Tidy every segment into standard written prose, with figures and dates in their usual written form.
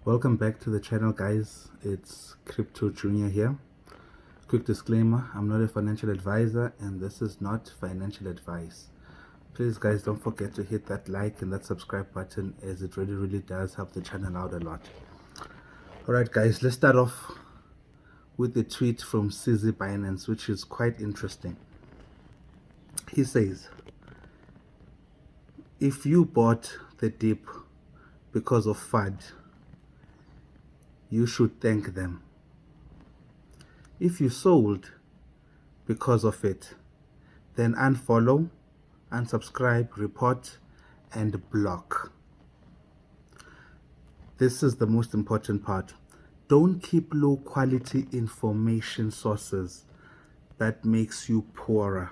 Welcome back to the channel, guys. It's Crypto Junior here. Quick disclaimer, I'm not a financial advisor and this is not financial advice. Please guys, don't forget to hit that like and that subscribe button, as it really does help the channel out a lot. Alright guys, let's start off with a tweet from CZ Binance, which is quite interesting. He says, if you bought the dip because of FUD, you should thank them. If you sold because of it, then unfollow, unsubscribe, report, and block. This is the most important part. Don't keep low quality information sources that makes you poorer.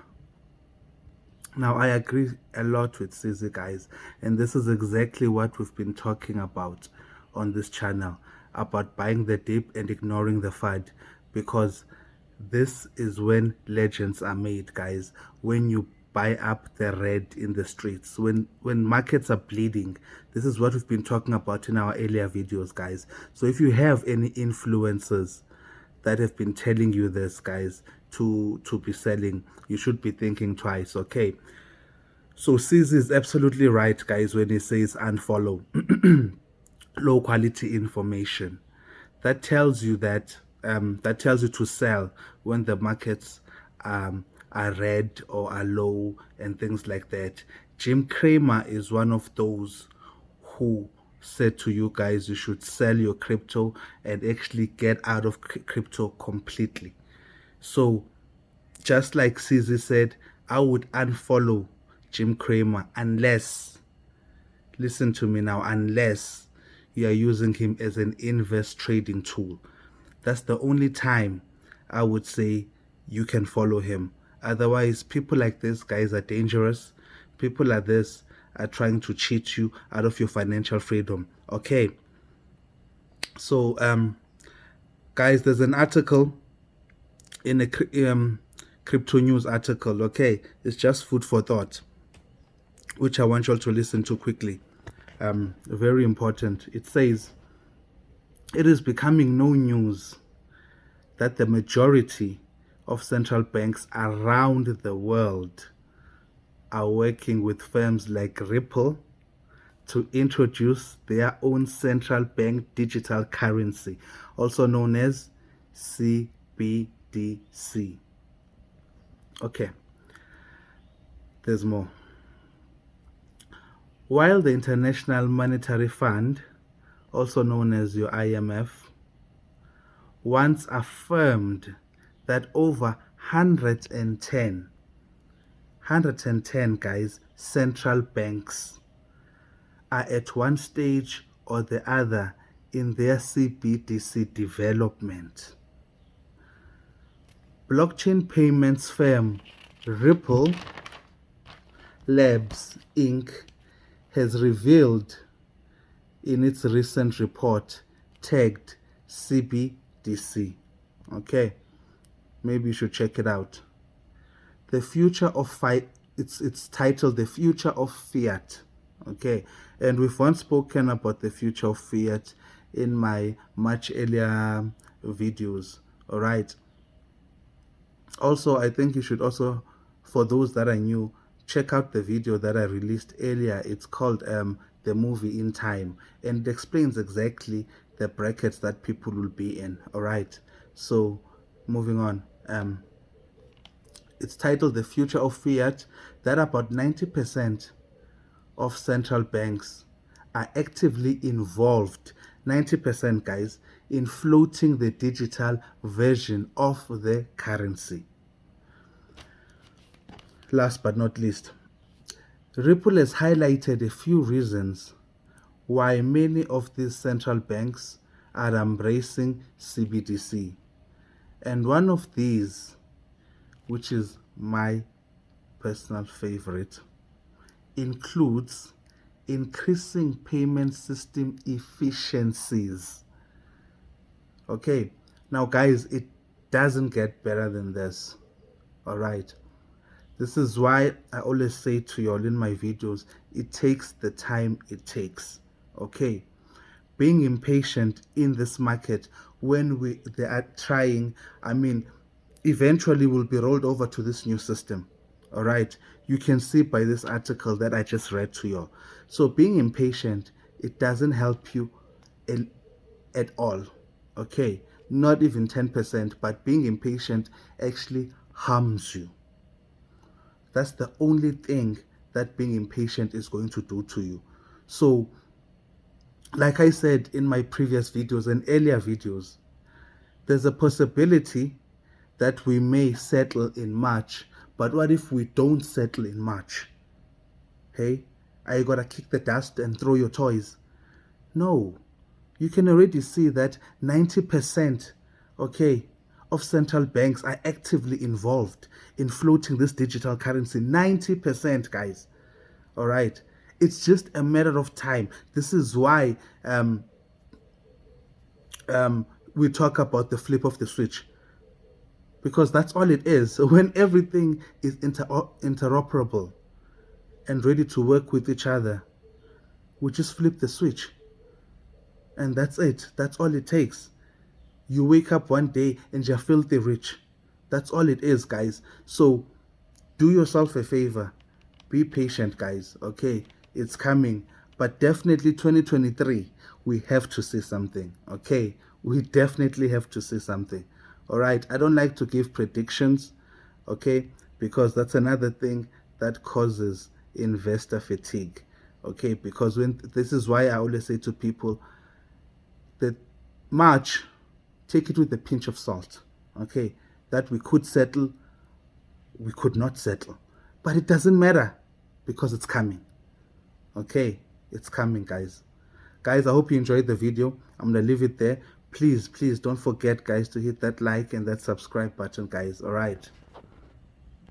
Now, I agree a lot with CZ, guys, and this is exactly what we've been talking about on this channel, about buying the dip and ignoring the FUD, because this is when legends are made, guys. When you buy up the red in the streets, when markets are bleeding. This is what we've been talking about in our earlier videos, guys. So if you have any influencers that have been telling you this, guys, to be selling, you should be thinking twice. Okay, so CZ is absolutely right, guys, when he says unfollow low quality information. That tells you that to sell when the markets are red or are low and things like that. Jim Cramer is one of those who said to you guys you should sell your crypto and actually get out of crypto completely. So just like CZ said, I would unfollow Jim Cramer unless, listen to me now, unless you are using him as an invest trading tool. That's the only time I would say you can follow him. Otherwise, people like this, guys, are dangerous. People like this are trying to cheat you out of your financial freedom. Okay. So, guys, there's an article in a crypto news article. Okay, it's just food for thought, which I want you all to listen to quickly. Very important. It says, it is becoming no news that the majority of central banks around the world are working with firms like Ripple to introduce their own central bank digital currency, also known as CBDC. Okay, there's more. While the International Monetary Fund, also known as your IMF, once affirmed that over 110 guys, central banks are at one stage or the other in their CBDC development. Blockchain payments firm Ripple Labs Inc. has revealed in its recent report tagged CBDC. Okay, maybe you should check it out. The future of it's titled The Future of Fiat. Okay, and we've once spoken about the future of fiat in my much earlier videos. All right. Also, I think you should also, for those that are new, check out the video that I released earlier. It's called The Movie in Time, and it explains exactly the brackets that people will be in. All right. So, moving on. It's titled The Future of Fiat, that about 90% of central banks are actively involved, 90% guys, in floating the digital version of the currency. Last but not least, Ripple has highlighted a few reasons why many of these central banks are embracing CBDC. And one of these, which is my personal favorite, includes increasing payment system efficiencies. Okay, now guys, it doesn't get better than this. All right, this is why I always say to you all in my videos, it takes the time it takes. Okay, being impatient in this market when they are trying, eventually will be rolled over to this new system. All right, you can see by this article that I just read to you. So being impatient, it doesn't help you at all. Okay, not even 10%, but being impatient actually harms you. That's the only thing that being impatient is going to do to you. So, like I said in my previous videos and earlier videos, there's a possibility that we may settle in March. But what if we don't settle in March? Hey, are you gonna kick the dust and throw your toys? No. You can already see that 90%, okay, of central banks are actively involved in floating this digital currency. 90%, guys. All right. It's just a matter of time. This is why we talk about the flip of the switch, because that's all it is. When everything is interoperable and ready to work with each other, we just flip the switch. And that's it. That's all it takes. You wake up one day and you're filthy rich. That's all it is, guys. So do yourself a favor. Be patient, guys. Okay, it's coming. But definitely 2023, we have to see something. Okay, we definitely have to see something. All right, I don't like to give predictions. Okay, because that's another thing that causes investor fatigue. Okay, because this is why I always say to people that March, take it with a pinch of salt. Okay, that we could settle, we could not settle, but it doesn't matter because it's coming. Okay, it's coming, guys. Guys, I hope you enjoyed the video. I'm gonna leave it there. Please don't forget, guys, to hit that like and that subscribe button, guys. All right.